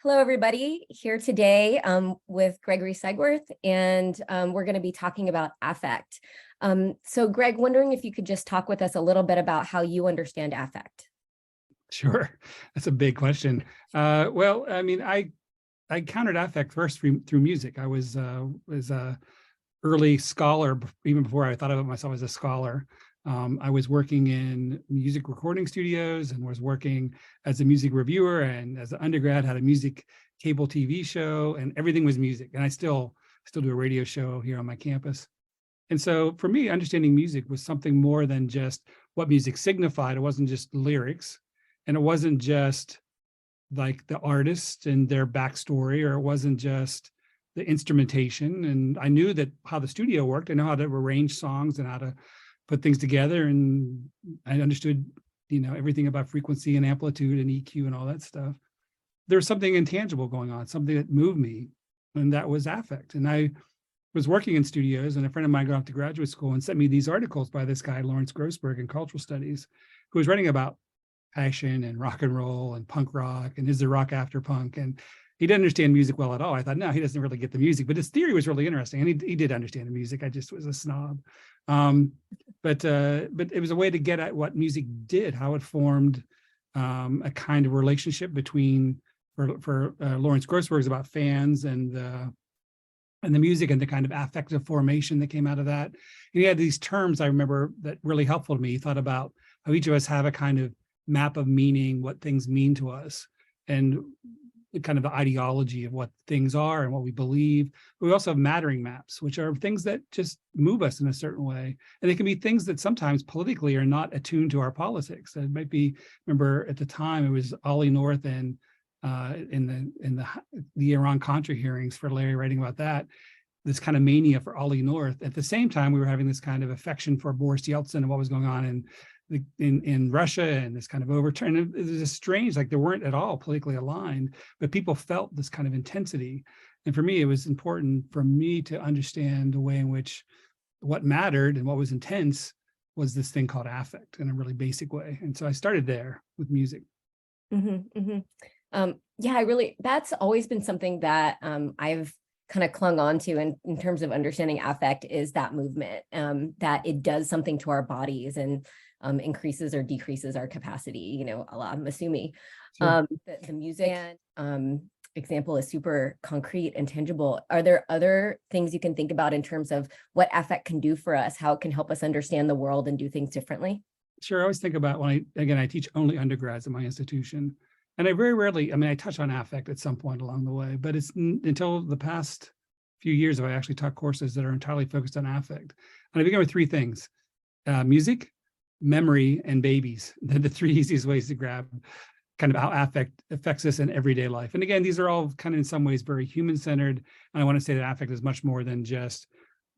Hello, everybody. Here today with Gregory Seigworth, and we're going to be talking about affect. So, Greg, wondering if you could just talk with us a little bit about how you understand affect. Sure, that's a big question. Well, I mean, I encountered affect first through music. I was a early scholar, even before I thought of myself as a scholar. I was working in music recording studios and was working as a music reviewer, and as an undergrad had a music cable TV show, and everything was music. And I still do a radio show here on my campus. And so for me, understanding music was something more than just what music signified. It wasn't just lyrics, and it wasn't just like the artist and their backstory, or it wasn't just the instrumentation. And I knew that how the studio worked. I know how to arrange songs and how to put things together. And I understood, everything about frequency and amplitude and EQ and all that stuff. There was something intangible going on, something that moved me, and that was affect. And I was working in studios, and a friend of mine got off to graduate school and sent me these articles by this guy, Lawrence Grossberg, in cultural studies, who was writing about passion and rock and roll and punk rock, and is there rock after punk? And he didn't understand music well at all. I thought, no, he doesn't really get the music, but his theory was really interesting, and he did understand the music. I just was a snob. But it was a way to get at what music did, how it formed a kind of relationship between, for Lawrence Grossberg, is about fans and the music and the kind of affective formation that came out of that. And he had these terms I remember that really helpful to me. He thought about how each of us have a kind of map of meaning, what things mean to us, and kind of the ideology of what things are and what we believe. But we also have mattering maps, which are things that just move us in a certain way. And they can be things that sometimes politically are not attuned to our politics. It might be, remember at the time, it was Ollie North and in the Iran-Contra hearings for Larry writing about that, this kind of mania for Ollie North. At the same time, we were having this kind of affection for Boris Yeltsin and what was going on in Russia, and this kind of overturn. It was just strange, like they weren't at all politically aligned, but people felt this kind of intensity. And for me, it was important for me to understand the way in which what mattered and what was intense was this thing called affect in a really basic way. And so I started there with music. Mm-hmm, mm-hmm. Yeah, that's always been something that I've kind of clung on to in terms of understanding affect, is that movement, that it does something to our bodies and increases or decreases our capacity, I'm assuming. Sure. The music example is super concrete and tangible. Are there other things you can think about in terms of what affect can do for us, how it can help us understand the world and do things differently? Sure. I always think about when I teach only undergrads at my institution. And I very rarely, I touch on affect at some point along the way, but it's until the past few years have I actually taught courses that are entirely focused on affect. And I begin with three things: music, memory, and babies. They're the three easiest ways to grab kind of how affect affects us in everyday life. And again, these are all kind of in some ways very human-centered. And I want to say that affect is much more than just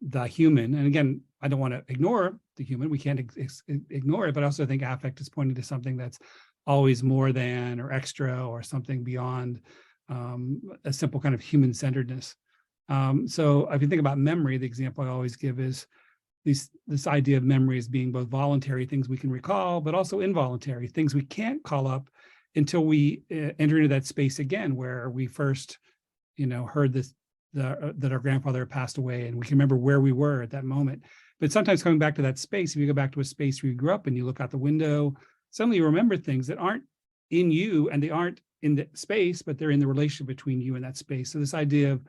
the human. And again, I don't want to ignore the human. We can't ignore it, but I also think affect is pointing to something that's always more than or extra or something beyond a simple kind of human-centeredness. So if you think about memory, the example I always give is this idea of memory as being both voluntary, things we can recall, but also involuntary, things we can't call up until we enter into that space again, where we first, heard that our grandfather passed away, and we can remember where we were at that moment. But sometimes coming back to that space, if you go back to a space where you grew up and you look out the window, suddenly you remember things that aren't in you and they aren't in the space, but they're in the relationship between you and that space. So this idea of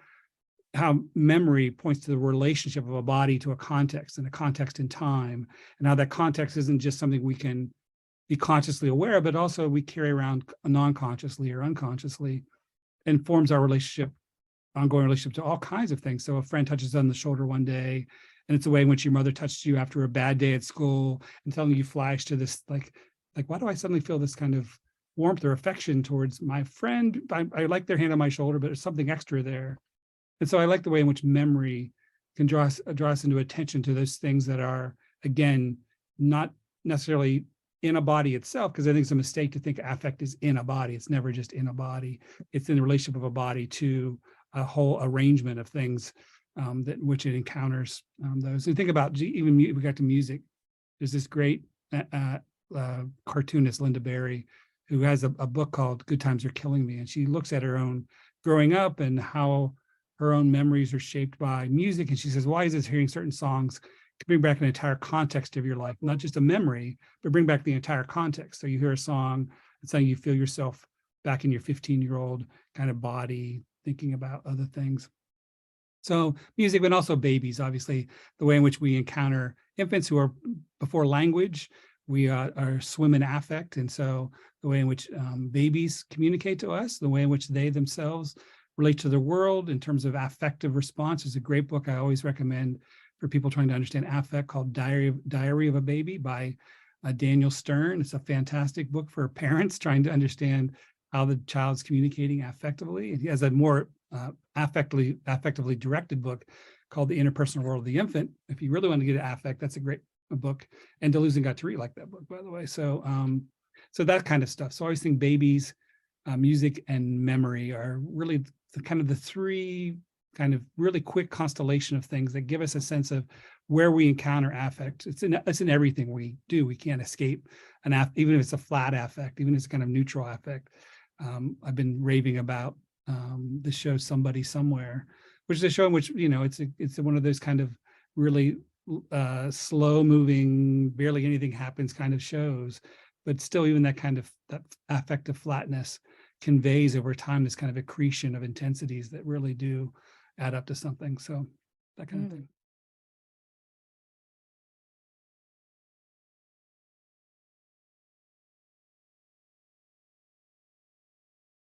how memory points to the relationship of a body to a context, and a context in time, and how that context isn't just something we can be consciously aware of, but also we carry around non-consciously or unconsciously, and forms our ongoing relationship to all kinds of things. So a friend touches on the shoulder one day, and it's the way in which your mother touched you after a bad day at school, and suddenly you flash to this, like, why do I suddenly feel this kind of warmth or affection towards my friend? I like their hand on my shoulder, but there's something extra there. And so I like the way in which memory can draw us into attention to those things that are, again, not necessarily in a body itself, because I think it's a mistake to think affect is in a body. It's never just in a body. It's in the relationship of a body to a whole arrangement of things that which it encounters those. And think about even we got to music. There's this great cartoonist, Linda Berry, who has a book called Good Times Are Killing Me. And she looks at her own growing up and how her own memories are shaped by music. And she says, why is it hearing certain songs can bring back an entire context of your life, not just a memory, but bring back the entire context. So you hear a song, and suddenly you feel yourself back in your 15-year-old kind of body, thinking about other things. So music, but also babies, obviously, the way in which we encounter infants who are before language, we are swim in affect. And so the way in which babies communicate to us, the way in which they themselves relate to the world in terms of affective response is a great book I always recommend for people trying to understand affect, called Diary of a Baby by Daniel Stern. It's a fantastic book for parents trying to understand how the child's communicating affectively. And he has a more affectively directed book called The Interpersonal World of the Infant. If you really want to get at affect, that's a great book. And Deleuze and Guattari like that book, by the way. So so that kind of stuff. So I always think babies, music, and memory are really the three kind of really quick constellation of things that give us a sense of where we encounter affect. It's in everything we do. We can't escape even if it's a flat affect, even if it's kind of neutral affect. I've been raving about the show Somebody Somewhere, which is a show in which, it's one of those kind of really slow moving, barely anything happens kind of shows, but still even that affective flatness conveys over time this kind of accretion of intensities that really do add up to something. So that kind of thing.